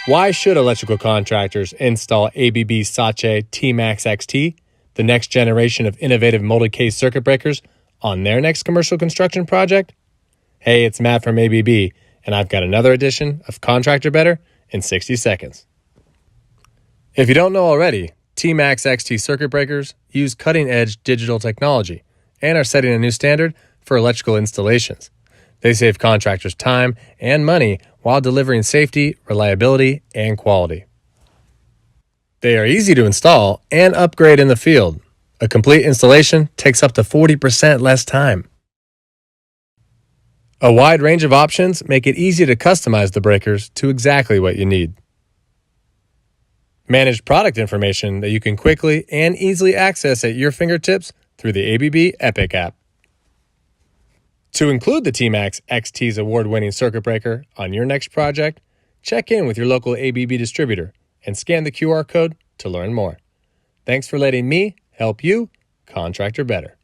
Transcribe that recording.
Why should electrical contractors install ABB SACE Tmax XT, the next generation of innovative molded case circuit breakers, on their next commercial construction project? Hey, it's Matt from ABB, and I've got another edition of Contractor Better in 60 seconds. If you don't know already, Tmax XT circuit breakers use cutting-edge digital technology and are setting a new standard for electrical installations. They save contractors time and money while delivering safety, reliability, and quality. They are easy to install and upgrade in the field. A complete installation takes up to 40% less time. A wide range of options make it easy to customize the breakers to exactly what you need. Manage product information that you can quickly and easily access at your fingertips through the ABB Epic app. To include the Tmax XT's award-winning circuit breaker on your next project, check in with your local ABB distributor and scan the QR code to learn more. Thanks for letting me help you contractor better.